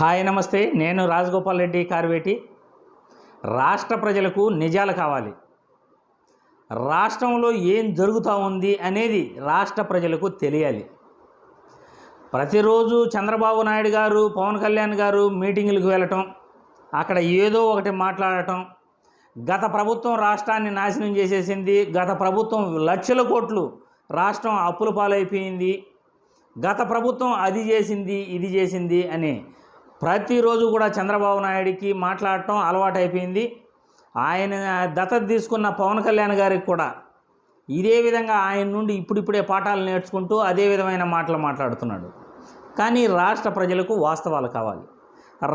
Hi నమస్తే, నేను రాజగోపాల్ రెడ్డి కార్వేటి. రాష్ట్ర ప్రజలకు నిజాలు కావాలి. రాష్ట్రంలో ఏం జరుగుతూ ఉంది అనేది రాష్ట్ర ప్రజలకు తెలియాలి. ప్రతిరోజు చంద్రబాబు నాయుడు గారు, పవన్ కళ్యాణ్ గారు మీటింగులకు వెళ్ళటం, అక్కడ ఏదో ఒకటి మాట్లాడటం, గత ప్రభుత్వం రాష్ట్రాన్ని నాశనం చేసేసింది, గత ప్రభుత్వం లక్షల కోట్లు రాష్ట్రం అప్పుల పాలైపోయింది, గత ప్రభుత్వం అది చేసింది ఇది చేసింది అని ప్రతిరోజు కూడా చంద్రబాబు నాయుడికి మాట్లాడటం అలవాటైపోయింది. ఆయన దత్తత తీసుకున్న పవన్ కళ్యాణ్ గారికి కూడా ఇదే విధంగా ఆయన నుండి ఇప్పుడిప్పుడే పాఠాలు నేర్చుకుంటూ అదే విధమైన మాటలు మాట్లాడుతున్నాడు. కానీ రాష్ట్ర ప్రజలకు వాస్తవాలు కావాలి.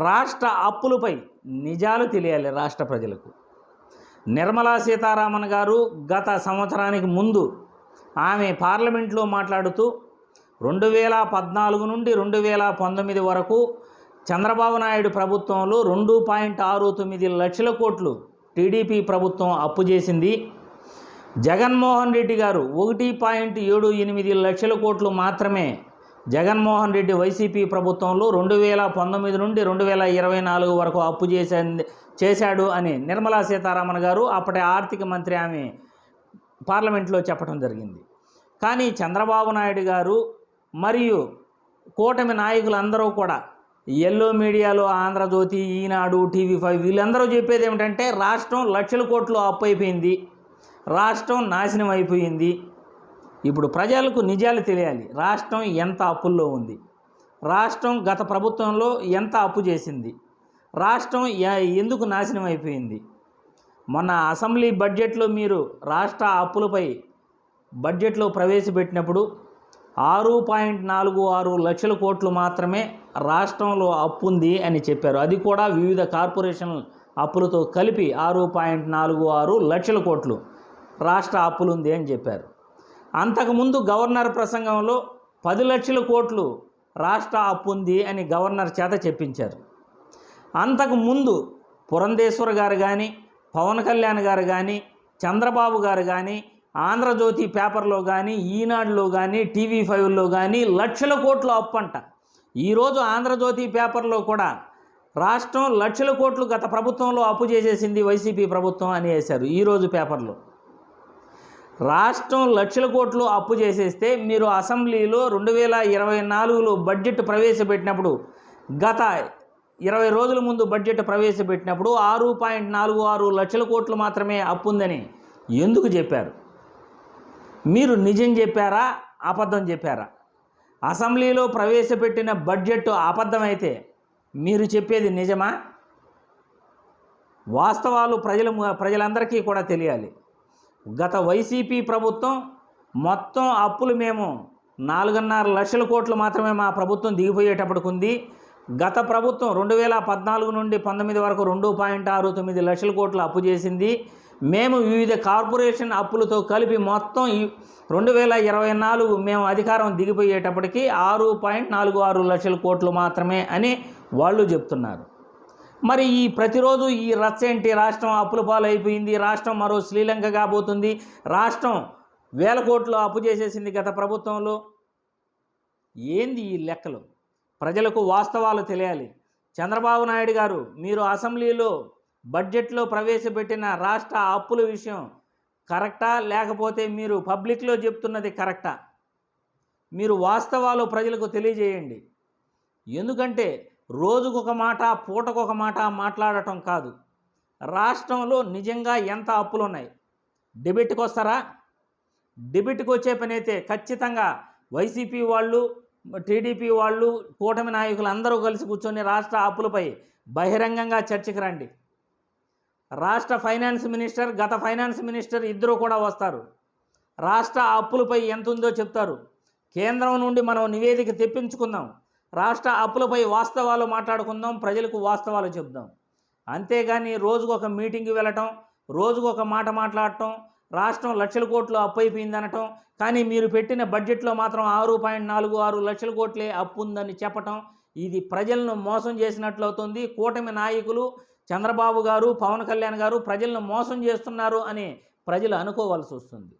రాష్ట్ర అప్పులపై నిజాలు తెలియాలి రాష్ట్ర ప్రజలకు. నిర్మలా సీతారామన్ గారు గత సంవత్సరానికి ముందు ఆమె పార్లమెంట్లో మాట్లాడుతూ 2014 నుండి 2019 వరకు చంద్రబాబు నాయుడు ప్రభుత్వంలో 2.69 లక్షల కోట్లు టీడీపీ ప్రభుత్వం అప్పు చేసింది. జగన్మోహన్ రెడ్డి గారు 1.78 లక్షల కోట్లు మాత్రమే జగన్మోహన్ రెడ్డి వైసీపీ ప్రభుత్వంలో 2019 నుండి 2024 వరకు అప్పు చేశాడు అని నిర్మలా సీతారామన్ గారు, అప్పటి ఆర్థిక మంత్రి, ఆమె పార్లమెంట్లో చెప్పడం జరిగింది. కానీ చంద్రబాబు నాయుడు గారు మరియు కూటమి నాయకులందరూ కూడా ఎల్లో మీడియాలో ఆంధ్రజ్యోతి, ఈనాడు, టీవీ5 వీళ్ళందరూ చెప్పేది ఏమిటంటే రాష్ట్రం లక్షల కోట్లు అప్పు అయిపోయింది, రాష్ట్రం నాశనం అయిపోయింది. ఇప్పుడు ప్రజలకు నిజాలు తెలియాలి. రాష్ట్రం ఎంత అప్పుల్లో ఉంది, రాష్ట్రం గత ప్రభుత్వంలో ఎంత అప్పు చేసింది, రాష్ట్రం ఎందుకు నాశనం అయిపోయింది. మొన్న అసెంబ్లీ బడ్జెట్లో మీరు రాష్ట్ర అప్పులపై బడ్జెట్లో ప్రవేశపెట్టినప్పుడు 6.46 లక్షల కోట్లు మాత్రమే రాష్ట్రంలో అప్పు ఉంది అని చెప్పారు. అది కూడా వివిధ కార్పొరేషన్ అప్పులతో కలిపి 6.46 లక్షల కోట్లు రాష్ట్ర అప్పులు ఉంది అని చెప్పారు. అంతకుముందు గవర్నర్ ప్రసంగంలో 10 లక్షల కోట్లు రాష్ట్ర అప్పు ఉంది అని గవర్నర్ చేత చెప్పించారు. అంతకుముందు పురంధేశ్వర్ గారు కానీ, పవన్ కళ్యాణ్ గారు కానీ, చంద్రబాబు గారు కానీ ఆంధ్రజ్యోతి పేపర్లో కానీ, ఈనాడులో కానీ, టీవీ5లో కానీ లక్షల కోట్లు అప్పు అంట. ఈరోజు ఆంధ్రజ్యోతి పేపర్లో కూడా రాష్ట్రం లక్షల కోట్లు గత ప్రభుత్వంలో అప్పు చేసేసింది వైసీపీ ప్రభుత్వం అని వేశారు. ఈరోజు పేపర్లో రాష్ట్రం లక్షల కోట్లు అప్పు చేసేస్తే మీరు అసెంబ్లీలో 2024లో బడ్జెట్ ప్రవేశపెట్టినప్పుడు, గత 20 రోజుల ముందు బడ్జెట్ ప్రవేశపెట్టినప్పుడు 6.46 లక్షల కోట్లు మాత్రమే అప్పు ఉందని ఎందుకు చెప్పారు? మీరు నిజం చెప్పారా, అబద్ధం చెప్పారా? అసెంబ్లీలో ప్రవేశపెట్టిన బడ్జెట్ అబద్ధమైతే మీరు చెప్పేది నిజమా? వాస్తవాలు ప్రజలందరికీ కూడా తెలియాలి. గత వైసీపీ ప్రభుత్వం మొత్తం అప్పులు మేము 4.5 లక్షల కోట్లు మాత్రమే మా ప్రభుత్వం దిగిపోయేటప్పటికి ఉంది. గత ప్రభుత్వం 2014 నుండి 19 వరకు 2.69 లక్షల కోట్లు అప్పు చేసింది. మేము వివిధ కార్పొరేషన్ అప్పులతో కలిపి మొత్తం 2024 మేము అధికారం దిగిపోయేటప్పటికి 6.46 లక్షల కోట్లు మాత్రమే అని వాళ్ళు చెప్తున్నారు. మరి ఈ ప్రతిరోజు ఈ రచ్చ ఏంటి? రాష్ట్రం అప్పుల పాలైపోయింది, రాష్ట్రం మరో శ్రీలంక కాబోతుంది, రాష్ట్రం 1000 కోట్లు అప్పు చేసేసింది గత ప్రభుత్వంలో. ఏంది ఈ లెక్కలు? ప్రజలకు వాస్తవాలు తెలియాలి. చంద్రబాబు నాయుడు గారు, మీరు అసెంబ్లీలో బడ్జెట్లో ప్రవేశపెట్టిన రాష్ట్ర అప్పుల విషయం కరెక్టా, లేకపోతే మీరు పబ్లిక్లో చెప్తున్నది కరెక్టా? మీరు వాస్తవాలు ప్రజలకు తెలియజేయండి. ఎందుకంటే రోజుకొక మాట, పూటకొక మాట మాట్లాడటం కాదు. రాష్ట్రంలో నిజంగా ఎంత అప్పులు ఉన్నాయి? డెబిట్కి వస్తారా? డెబిట్కి వచ్చే పని అయితే ఖచ్చితంగా వైసీపీ వాళ్ళు, టీడీపీ వాళ్ళు, కూటమి నాయకులు అందరూ కలిసి కూర్చొని రాష్ట్ర అప్పులపై బహిరంగంగా చర్చకు రండి. రాష్ట్ర ఫైనాన్స్ మినిస్టర్, గత ఫైనాన్స్ మినిస్టర్ ఇద్దరు కూడా వస్తారు. రాష్ట్ర అప్పులపై ఎంత ఉందో చెప్తారు. కేంద్రం నుండి మనం నివేదిక తెప్పించుకుందాం, రాష్ట్ర అప్పులపై వాస్తవాలు మాట్లాడుకుందాం, ప్రజలకు వాస్తవాలు చెప్దాం. అంతేగాని రోజుకొక మీటింగ్కి వెళ్ళటం, రోజుకొక మాట మాట్లాడటం, రాష్ట్రం లక్షల కోట్లు అప్పు అయిపోయింది అనటం, కానీ మీరు పెట్టిన బడ్జెట్లో మాత్రం 6.46 లక్షల కోట్లే అప్పు ఉందని చెప్పటం, ఇది ప్రజలను మోసం చేసినట్లు అవుతుంది. కూటమి నాయకులు చంద్రబాబు గారు, పవన్ కళ్యాణ్ గారు ప్రజలను మోసం చేస్తున్నారు అని ప్రజలు అనుకోవాల్సి వస్తుంది.